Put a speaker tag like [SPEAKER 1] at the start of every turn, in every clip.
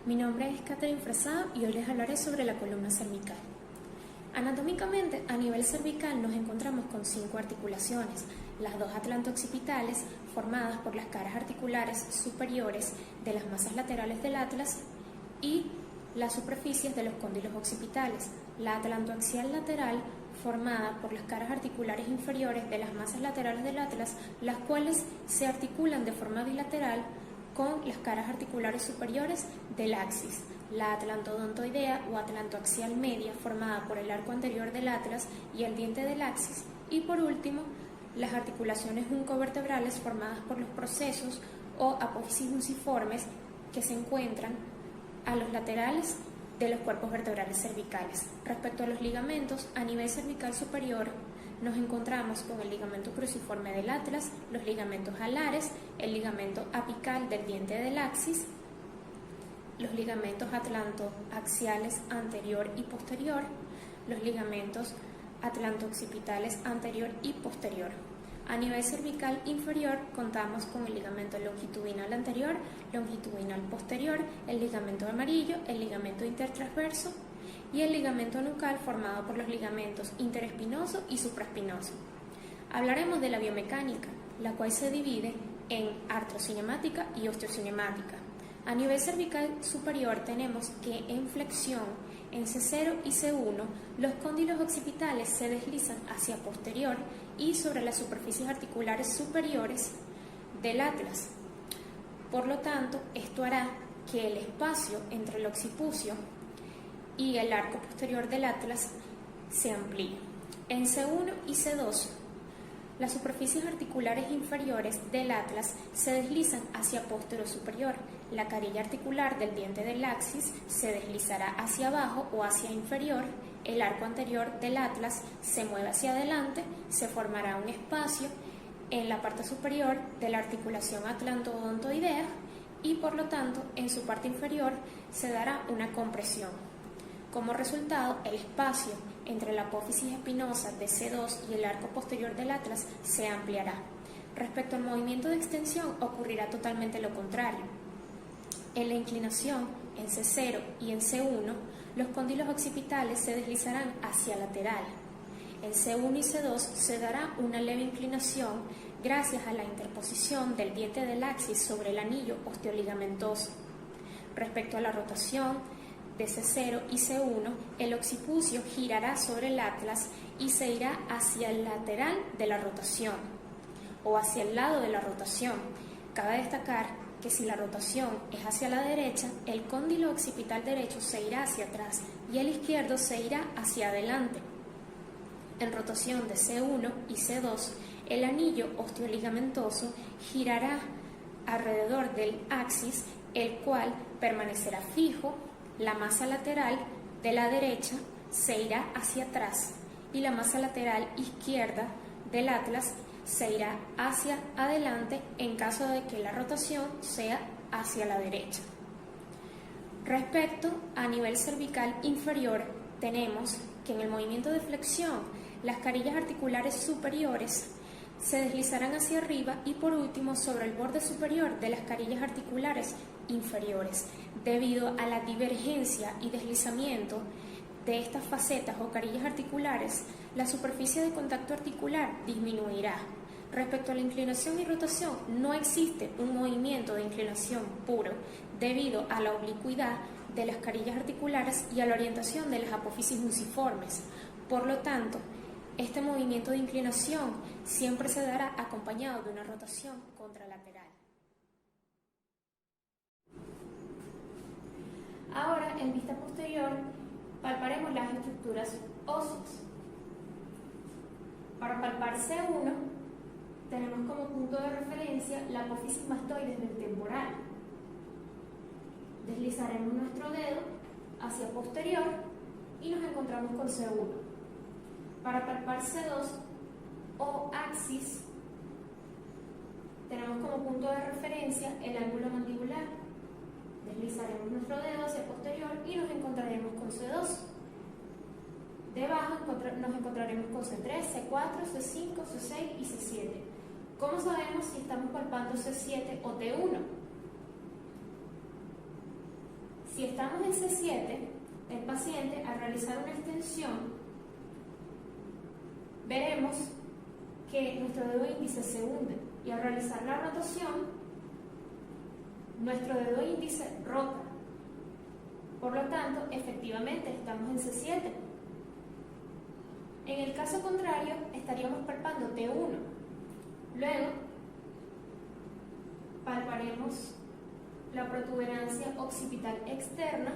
[SPEAKER 1] Mi nombre es Catherine Frazado y hoy les hablaré sobre la columna cervical. Anatómicamente, a nivel cervical nos encontramos con 5 articulaciones, las 2 atlanto-occipitales formadas por las caras articulares superiores de las masas laterales del atlas y las superficies de los cóndilos occipitales, la atlantoaxial lateral formada por las caras articulares inferiores de las masas laterales del atlas, las cuales se articulan de forma bilateral con las caras articulares superiores del axis, la atlantodontoidea o atlantoaxial media formada por el arco anterior del atlas y el diente del axis, y por último las articulaciones juncovertebrales formadas por los procesos o apófisis fusiformes que se encuentran a los laterales de los cuerpos vertebrales cervicales. Respecto a los ligamentos, a nivel cervical superior nos encontramos con el ligamento cruciforme del atlas, los ligamentos alares, el ligamento apical del diente del axis, los ligamentos atlantoaxiales anterior y posterior, los ligamentos atlanto-occipitales anterior y posterior. A nivel cervical inferior contamos con el ligamento longitudinal anterior, longitudinal posterior, el ligamento amarillo, el ligamento intertransverso y el ligamento nucal formado por los ligamentos interespinoso y supraespinoso. Hablaremos de la biomecánica, la cual se divide en artrocinemática y osteocinemática. A nivel cervical superior tenemos que en flexión, en C0 y C1, los cóndilos occipitales se deslizan hacia posterior y sobre las superficies articulares superiores del atlas. Por lo tanto, esto hará que el espacio entre el occipucio y el arco posterior del atlas se amplíe. En C1 y C2, las superficies articulares inferiores del atlas se deslizan hacia postero superior. La carilla articular del diente del axis se deslizará hacia abajo o hacia inferior. El arco anterior del atlas se mueve hacia adelante, se formará un espacio en la parte superior de la articulación atlantodontoidea y por lo tanto en su parte inferior se dará una compresión. Como resultado, el espacio entre la apófisis espinosa de C2 y el arco posterior del atlas se ampliará. Respecto al movimiento de extensión, ocurrirá totalmente lo contrario. En la inclinación, en C0 y en C1, los cóndilos occipitales se deslizarán hacia lateral. En C1 y C2 se dará una leve inclinación gracias a la interposición del diente del axis sobre el anillo osteoligamentoso. Respecto a la rotación, de C0 y C1, el occipucio girará sobre el atlas y se irá hacia el lateral de la rotación o hacia el lado de la rotación. Cabe destacar que si la rotación es hacia la derecha, el cóndilo occipital derecho se irá hacia atrás y el izquierdo se irá hacia adelante. En rotación de C1 y C2, el anillo osteoligamentoso girará alrededor del axis, el cual permanecerá fijo. La masa lateral de la derecha se irá hacia atrás y la masa lateral izquierda del atlas se irá hacia adelante en caso de que la rotación sea hacia la derecha. Respecto a nivel cervical inferior, tenemos que en el movimiento de flexión, las carillas articulares superiores se deslizarán hacia arriba y por último sobre el borde superior de las carillas articulares inferiores. Debido a la divergencia y deslizamiento de estas facetas o carillas articulares, la superficie de contacto articular disminuirá. Respecto a la inclinación y rotación, no existe un movimiento de inclinación puro debido a la oblicuidad de las carillas articulares y a la orientación de las apófisis fusiformes. Por lo tanto, este movimiento de inclinación siempre se dará acompañado de una rotación contralateral. Ahora, en vista posterior, palparemos las estructuras óseas. Para palpar C1, tenemos como punto de referencia la apófisis mastoides del temporal. Deslizaremos nuestro dedo hacia posterior y nos encontramos con C1. Para palpar C2 o axis, tenemos como punto de referencia el ángulo mandibular. Deslizaremos nuestro dedo hacia posterior y nos encontraremos con C2. Debajo nos encontraremos con C3, C4, C5, C6 y C7. ¿Cómo sabemos si estamos palpando C7 o T1? Si estamos en C7, el paciente al realizar una extensión, veremos que nuestro dedo índice se hunde y al realizar la rotación, nuestro dedo índice rota. Por lo tanto, efectivamente estamos en C7. En el caso contrario, estaríamos palpando T1. Luego, palparemos la protuberancia occipital externa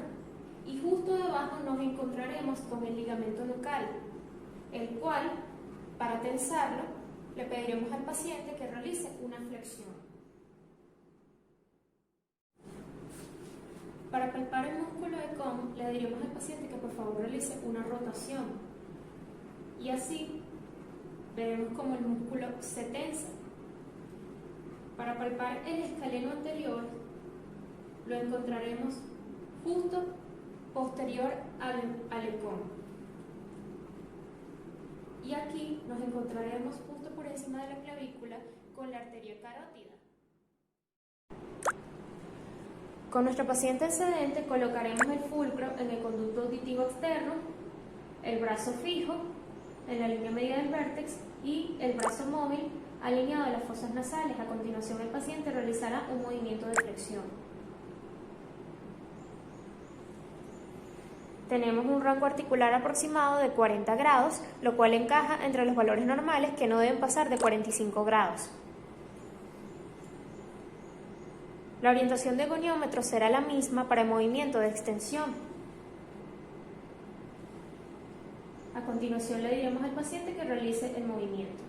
[SPEAKER 1] y justo debajo nos encontraremos con el ligamento nucal, el cual, para tensarlo, le pediremos al paciente que realice una flexión. Para palpar el músculo de Com, le diremos al paciente que por favor realice una rotación. Y así veremos cómo el músculo se tensa. Para palpar el escaleno anterior, lo encontraremos justo posterior al ECOM. Y aquí nos encontraremos justo por encima de la clavícula con la arteria carótida. Con nuestro paciente excedente colocaremos el fulcro en el conducto auditivo externo, el brazo fijo en la línea media del vértex y el brazo móvil alineado a las fosas nasales. A continuación, el paciente realizará un movimiento de flexión. Tenemos un rango articular aproximado de 40 grados, lo cual encaja entre los valores normales que no deben pasar de 45 grados. La orientación del goniómetro será la misma para el movimiento de extensión. A continuación le diremos al paciente que realice el movimiento.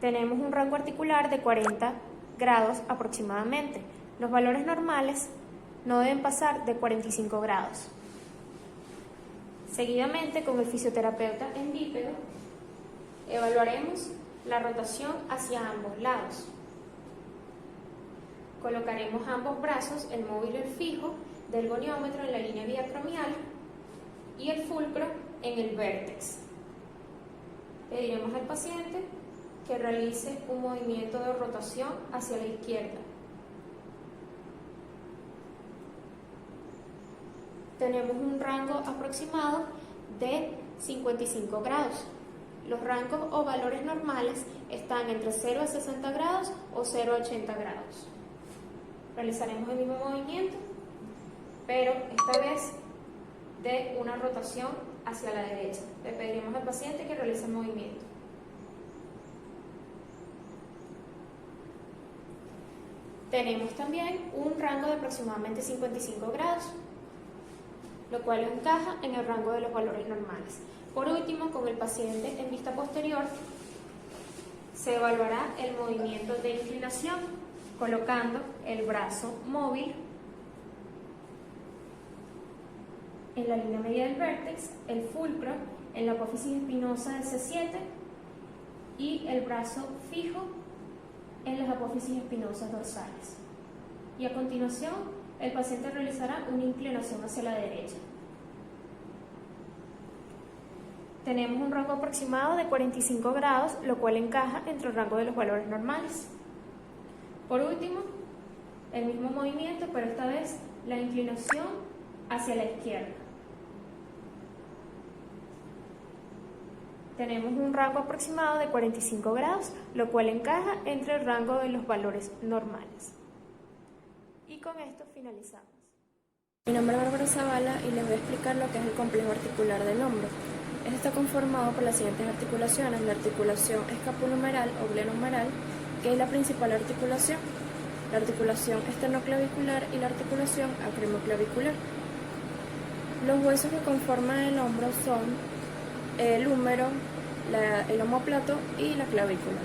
[SPEAKER 1] Tenemos un rango articular de 40 grados aproximadamente. Los valores normales no deben pasar de 45 grados. Seguidamente, con el fisioterapeuta en bípedo, evaluaremos la rotación hacia ambos lados. Colocaremos ambos brazos, el móvil y el fijo, del goniómetro en la línea biacromial y el fulcro en el vértex. Le diremos al paciente que realice un movimiento de rotación hacia la izquierda. Tenemos un rango aproximado de 55 grados. Los rangos o valores normales están entre 0 a 60 grados o 0 a 80 grados. Realizaremos el mismo movimiento, pero esta vez de una rotación hacia la derecha. Le pediremos al paciente que realice el movimiento. Tenemos también un rango de aproximadamente 55 grados, lo cual encaja en el rango de los valores normales. Por último, con el paciente en vista posterior, se evaluará el movimiento de inclinación, colocando el brazo móvil en la línea media del vértex, el fulcro en la apófisis espinosa del C7 y el brazo fijo en las apófisis espinosas dorsales. Y a continuación, el paciente realizará una inclinación hacia la derecha. Tenemos un rango aproximado de 45 grados, lo cual encaja entre el rango de los valores normales. Por último, el mismo movimiento, pero esta vez la inclinación hacia la izquierda. Tenemos un rango aproximado de 45 grados, lo cual encaja entre el rango de los valores normales. Y con esto finalizamos.
[SPEAKER 2] Mi nombre es Bárbara Zavala y les voy a explicar lo que es el complejo articular del hombro. Este está conformado por las siguientes articulaciones: la articulación escapulohumeral o glenohumeral, que es la principal articulación, la articulación esternoclavicular y la articulación acromoclavicular. Los huesos que conforman el hombro son el húmero, el omóplato y la clavícula.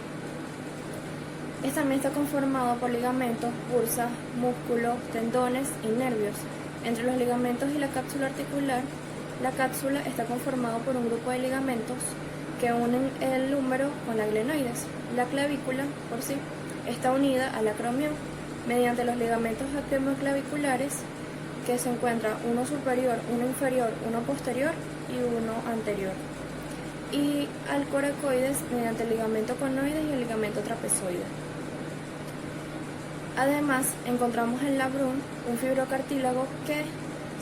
[SPEAKER 2] Este también está conformado por ligamentos, bursas, músculos, tendones y nervios. Entre los ligamentos y la cápsula articular, la cápsula está conformada por un grupo de ligamentos que unen el húmero con la glenoides. La clavícula, por sí, está unida al acromion mediante los ligamentos acromoclaviculares, que se encuentran uno superior, uno inferior, uno posterior y uno anterior, y al coracoides mediante el ligamento conoides y el ligamento trapezoide. Además, encontramos el labrum, un fibrocartílago que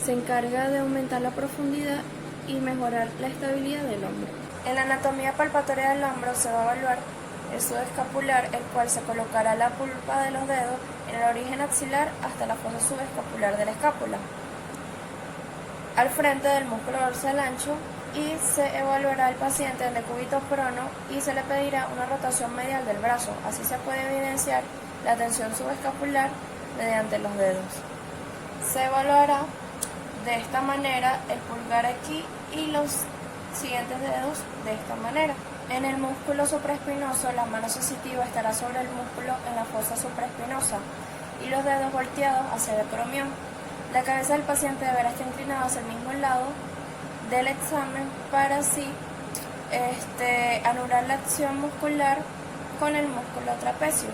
[SPEAKER 2] se encarga de aumentar la profundidad y mejorar la estabilidad del hombro. En la anatomía palpatoria del hombro se va a evaluar el subescapular, el cual se colocará la pulpa de los dedos en el origen axilar hasta la fosa subescapular de la escápula, al frente del músculo dorsal ancho, y se evaluará al paciente en decúbito prono y se le pedirá una rotación medial del brazo. Así se puede evidenciar la tensión subescapular mediante los dedos. Se evaluará de esta manera el pulgar aquí y los siguientes dedos de esta manera. En el músculo supraespinoso, la mano sensitiva estará sobre el músculo en la fosa supraespinosa y los dedos volteados hacia el acromión. La cabeza del paciente deberá estar inclinada hacia el mismo lado del examen para así anular la acción muscular con el músculo trapecio.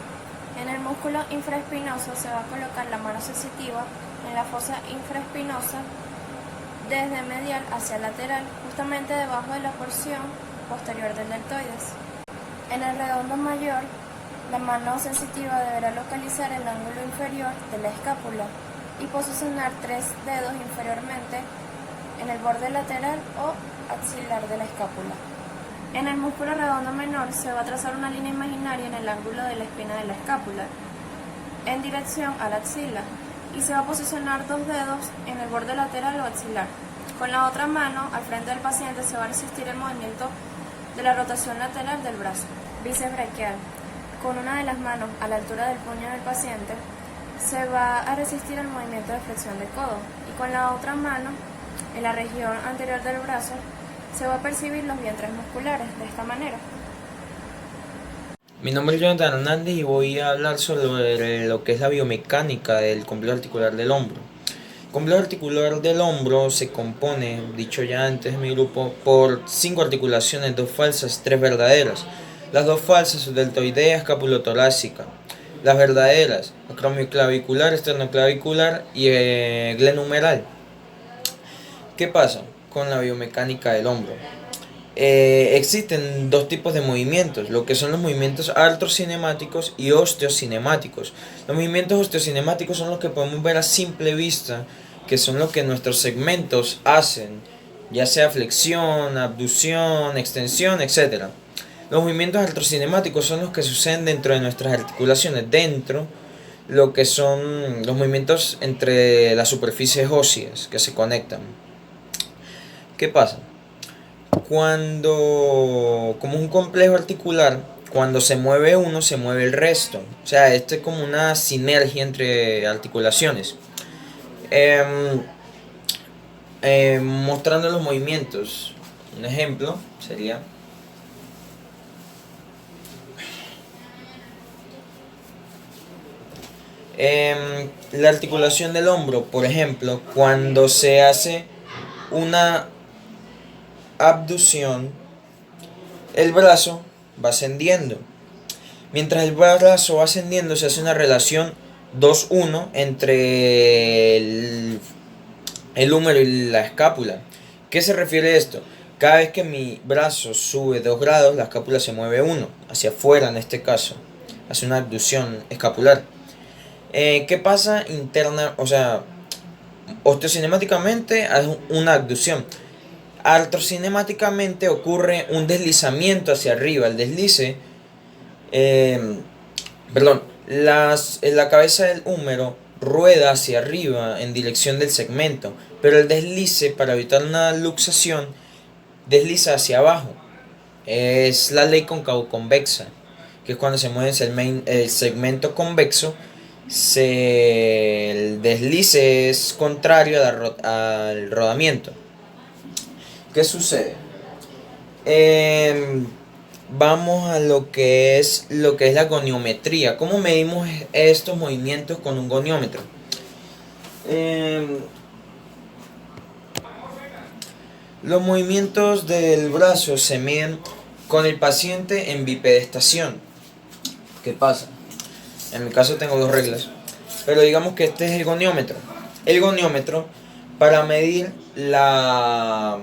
[SPEAKER 2] En el músculo infraespinoso se va a colocar la mano sensitiva en la fosa infraespinosa desde medial hacia lateral, justamente debajo de la porción posterior del deltoides. En el redondo mayor, la mano sensitiva deberá localizar el ángulo inferior de la escápula y posicionar 3 dedos inferiormente en el borde lateral o axilar de la escápula. En el músculo redondo menor se va a trazar una línea imaginaria en el ángulo de la espina de la escápula en dirección a la axila y se va a posicionar 2 dedos en el borde lateral o axilar. Con la otra mano al frente del paciente se va a resistir el movimiento de la rotación lateral del brazo. Bíceps braquial. Con una de las manos a la altura del puño del paciente se va a resistir el movimiento de flexión de codo y con la otra mano en la región anterior del brazo se va a percibir los vientres musculares de esta manera.
[SPEAKER 3] Mi nombre es Jonathan Hernández y voy a hablar sobre lo que es la biomecánica del complejo articular del hombro. El complejo articular del hombro se compone, dicho ya antes en mi grupo, por 5 articulaciones, 2 falsas, 3 verdaderas. Las 2 falsas son deltoidea, escapulotorácica. Las verdaderas, acromioclavicular, esternoclavicular y glenumeral. ¿Qué pasa con la biomecánica del hombro? Existen 2 tipos de movimientos, lo que son los movimientos artrocinemáticos y osteocinemáticos. Los movimientos osteocinemáticos son los que podemos ver a simple vista, que son lo que nuestros segmentos hacen, ya sea flexión, abducción, extensión, etc. Los movimientos artrocinemáticos son los que suceden dentro de nuestras articulaciones, dentro lo que son los movimientos entre las superficies óseas que se conectan. ¿Qué pasa? Como un complejo articular, cuando se mueve uno, se mueve el resto. O sea, esto es como una sinergia entre articulaciones. Mostrando los movimientos. Un ejemplo sería... la articulación del hombro, por ejemplo, cuando se hace una abducción, el brazo va ascendiendo. Mientras el brazo va ascendiendo, se hace una relación 2-1 entre el húmero y la escápula. ¿Qué se refiere a esto? Cada vez que mi brazo sube 2 grados, la escápula se mueve 1, hacia afuera en este caso. Hace una abducción escapular. ¿Qué pasa interna? O sea, osteocinemáticamente hay una abducción. Artrocinemáticamente ocurre un deslizamiento hacia arriba. El deslice, la cabeza del húmero rueda hacia arriba en dirección del segmento, pero el deslice, para evitar una luxación, desliza hacia abajo. Es la ley cóncavo-convexa, que es cuando se mueve el segmento convexo. El deslice es contrario al rodamiento. ¿Qué sucede? Vamos a lo que es la goniometría. ¿Cómo medimos estos movimientos con un goniómetro? Los movimientos del brazo se miden con el paciente en bipedestación. ¿Qué pasa? En mi caso tengo 2 reglas, pero digamos que este es el goniómetro. El goniómetro, para medir la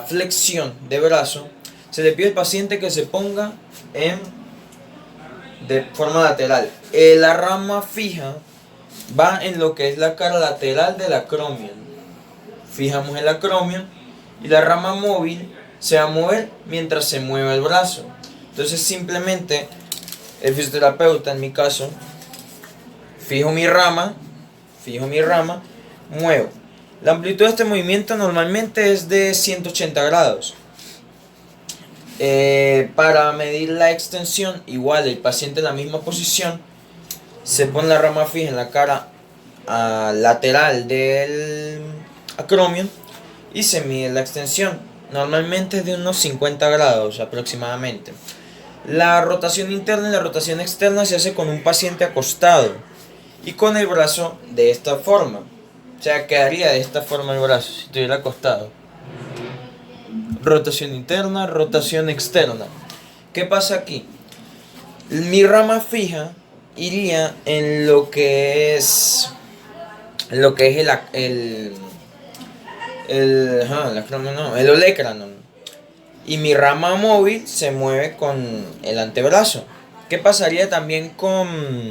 [SPEAKER 3] flexión de brazo, se le pide al paciente que se ponga en de forma lateral. La rama fija va en lo que es la cara lateral del acromion. Fijamos el acromion y la rama móvil se va a mover mientras se mueve el brazo. Entonces simplemente el fisioterapeuta, en mi caso, fijo mi rama, muevo. La amplitud de este movimiento normalmente es de 180 grados. Para medir la extensión, igual el paciente en la misma posición, se pone la rama fija en la cara lateral del acromion y se mide la extensión. Normalmente es de unos 50 grados aproximadamente. La rotación interna y la rotación externa se hace con un paciente acostado y con el brazo de esta forma. O sea, quedaría de esta forma el brazo si estuviera acostado. Rotación interna, rotación externa. ¿Qué pasa aquí? Mi rama fija iría en lo que es el olecranon. Y mi rama móvil se mueve con el antebrazo. ¿Qué pasaría también con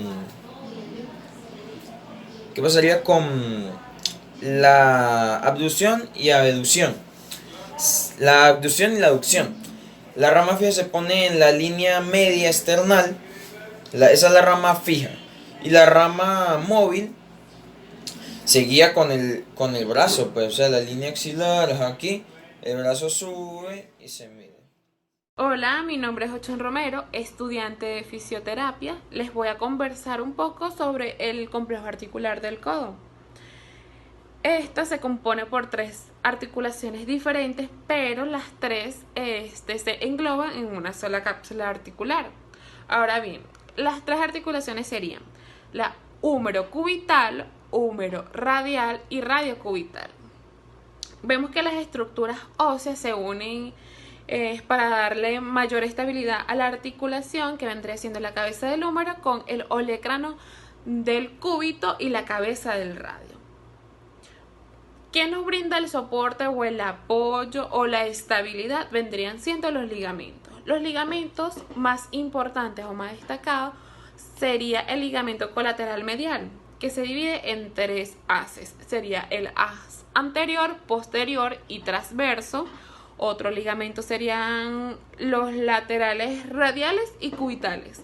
[SPEAKER 3] la abducción y abducción? La abducción y la aducción. La rama fija se pone en la línea media external. Esa es la rama fija. Y la rama móvil se guía con el brazo, pues, o sea, la línea axilar, aquí, el brazo sube y se mide.
[SPEAKER 4] Hola, mi nombre es Ochon Romero, estudiante de fisioterapia. Les voy a conversar un poco sobre el complejo articular del codo. Esta se compone por 3 articulaciones diferentes, pero las 3 se engloban en una sola cápsula articular. Ahora bien, las 3 articulaciones serían la húmero-cubital, húmero-radial y radiocubital. Vemos que las estructuras óseas se unen para darle mayor estabilidad a la articulación, que vendría siendo la cabeza del húmero con el olecrano del cúbito y la cabeza del radio. ¿Qué nos brinda el soporte o el apoyo o la estabilidad? Vendrían siendo los ligamentos. Los ligamentos más importantes o más destacados sería el ligamento colateral medial, que se divide en 3 haces. Sería el haz anterior, posterior y transverso. Otro ligamento serían los laterales radiales y cubitales.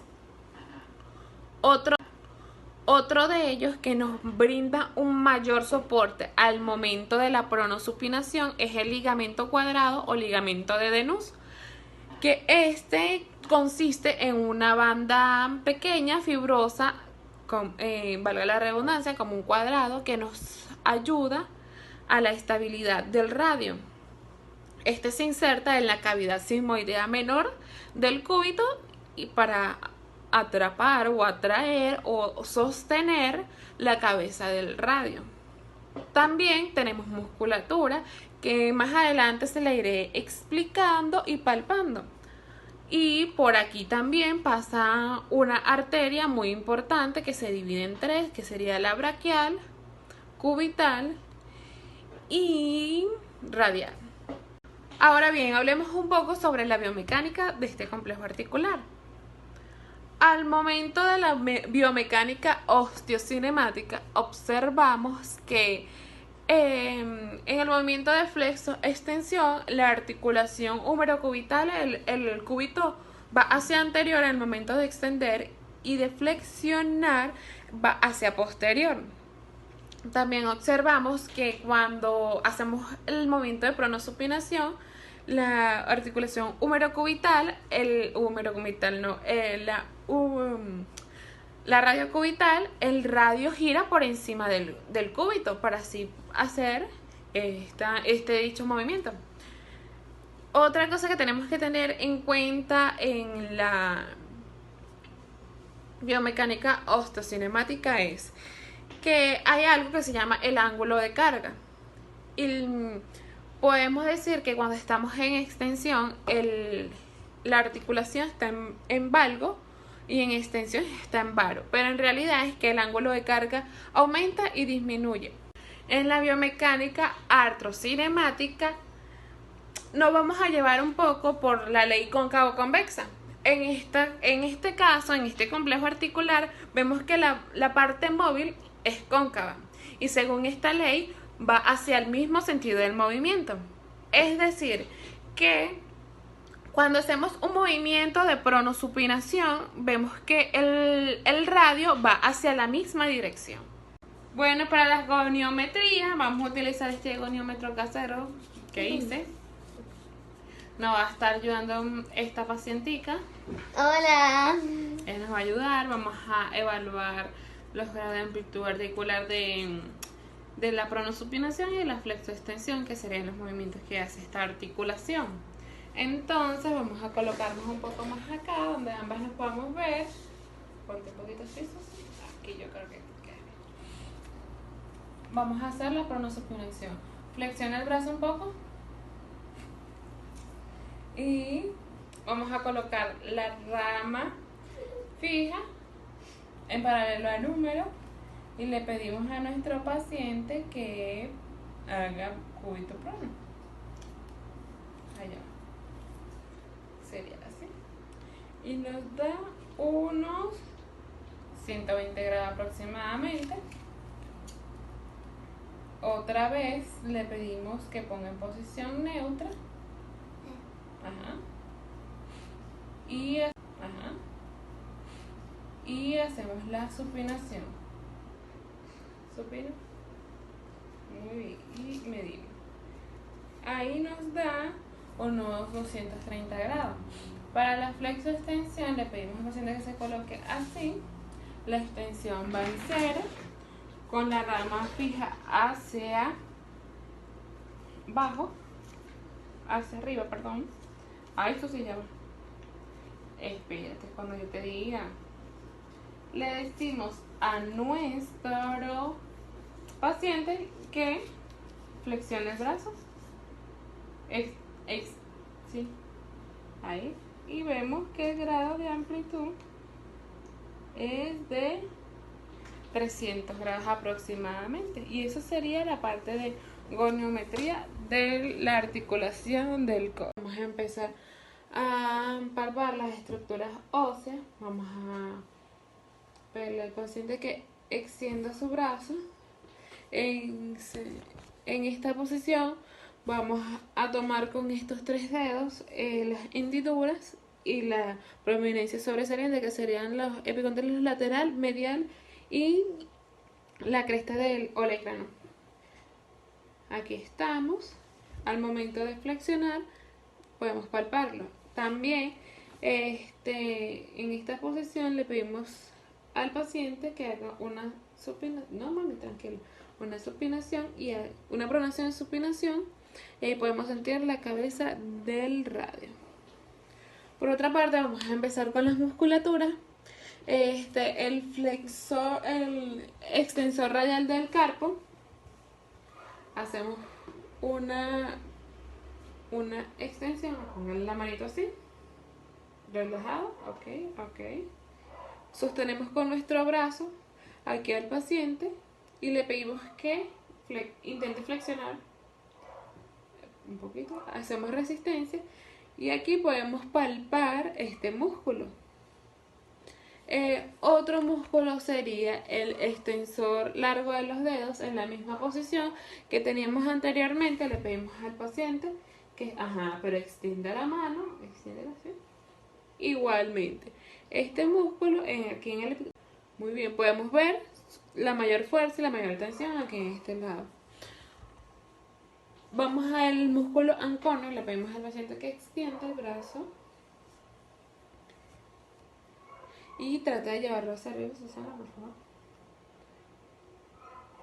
[SPEAKER 4] Otro de ellos que nos brinda un mayor soporte al momento de la pronosupinación es el ligamento cuadrado o ligamento de Denus, que consiste en una banda pequeña, fibrosa, valga la redundancia, como un cuadrado que nos ayuda a la estabilidad del radio. Se inserta en la cavidad sigmoidea menor del cúbito y para atrapar o atraer o sostener la cabeza del radio. También tenemos musculatura que más adelante se la iré explicando y palpando. Y por aquí también pasa una arteria muy importante que se divide en 3, que sería la braquial, cubital y radial. Ahora bien, hablemos un poco sobre la biomecánica de este complejo articular. Al momento de la biomecánica osteocinemática, observamos que en el movimiento de flexo-extensión, la articulación húmero-cubital, el cúbito va hacia anterior en el momento de extender y de flexionar va hacia posterior. También observamos que cuando hacemos el movimiento de pronosupinación, la articulación húmero-cubital, la radiocubital, el radio gira por encima del cúbito para así hacer dicho movimiento. Otra cosa que tenemos que tener en cuenta en la biomecánica osteocinemática es que hay algo que se llama el ángulo de carga. Podemos decir que cuando estamos en extensión, la articulación está en valgo y en extensión está en varo, pero en realidad es que el ángulo de carga aumenta y disminuye. En la biomecánica artrocinemática nos vamos a llevar un poco por la ley cóncavo-convexa. en este caso, en este complejo articular, vemos que la parte móvil es cóncava y según esta ley va hacia el mismo sentido del movimiento. Es decir, que cuando hacemos un movimiento de pronosupinación, vemos que el radio va hacia la misma dirección. Bueno, para las goniometrías vamos a utilizar este goniómetro casero que hice. Nos va a estar ayudando esta pacientica.
[SPEAKER 5] Hola.
[SPEAKER 4] Él nos va a ayudar, vamos a evaluar los grados de amplitud articular de la pronosupinación y de la flexoextensión, que serían los movimientos que hace esta articulación. Entonces vamos a colocarnos un poco más acá, donde ambas nos podamos ver. Ponte un poquito así, aquí yo creo que queda bien. Vamos a hacer la pronosupinación. Flexiona el brazo un poco. Y vamos a colocar la rama fija en paralelo al número y le pedimos a nuestro paciente que haga cúbito prono. Allá. Sería así. Y nos da unos 120 grados aproximadamente. Otra vez le pedimos que ponga en posición neutra. Ajá. Y hacemos la supinación. Supino. Muy bien. Y medimos. Ahí nos da unos 230 grados. Para la flexoextensión le pedimos al paciente que se coloque así. La extensión va en 0, con la rama fija hacia abajo, hacia arriba, perdón. Ah, esto se llama. Espérate, cuando yo te diga. Le decimos a nuestro paciente que flexione el brazo. Sí. Ahí. Y vemos que el grado de amplitud es de 300 grados aproximadamente. Y eso sería la parte de goniometría de la articulación del codo. Vamos a empezar a palpar las estructuras óseas. Vamos a pedirle al paciente que extienda su brazo. En esta posición vamos a tomar con estos 3 dedos las hendiduras y la prominencia sobresaliente, que serían los epicondrios lateral, medial y la cresta del olecrano. Aquí estamos. Al momento de flexionar podemos palparlo. También en esta posición le pedimos al paciente que haga una supinación, no mami, tranquilo, una supinación y una pronación de supinación, y ahí podemos sentir la cabeza del radio. Por otra parte, vamos a empezar con las musculaturas. El extensor radial del carpo. Hacemos una extensión, pongan la manito así, relajado, ok. Sostenemos con nuestro brazo aquí al paciente y le pedimos que intente flexionar un poquito, hacemos resistencia y aquí podemos palpar este músculo. Otro músculo sería el extensor largo de los dedos, en la misma posición que teníamos anteriormente. Le pedimos al paciente que, pero extienda la mano, extiende así. Igualmente, este músculo aquí en el... Muy bien, podemos ver la mayor fuerza y la mayor tensión aquí en este lado. Vamos al músculo anconio, le pedimos al paciente que extienda el brazo. Y trata de llevarlo hacia arriba, Susana, por favor.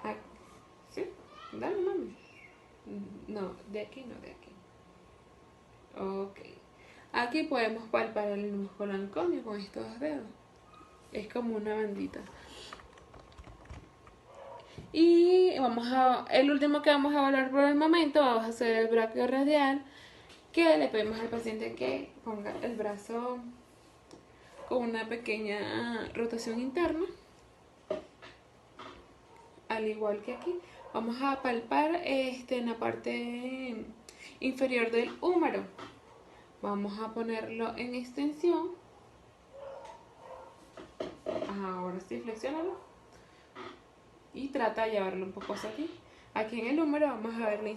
[SPEAKER 4] Aquí. ¿Sí? Dale, mami. No, de aquí no, de aquí. Ok. Aquí podemos palpar el músculo anconio con estos 2 dedos. Es como una bandita. Y el último que vamos a evaluar por el momento, vamos a hacer el braquio radial, que le pedimos al paciente que ponga el brazo con una pequeña rotación interna, al igual que aquí. Vamos a palpar en la parte inferior del húmero. Vamos a ponerlo en extensión Ajá, ahora sí, flexiónalo. Y trata de llevarlo un poco hacia aquí. Aquí en el húmero vamos a ver la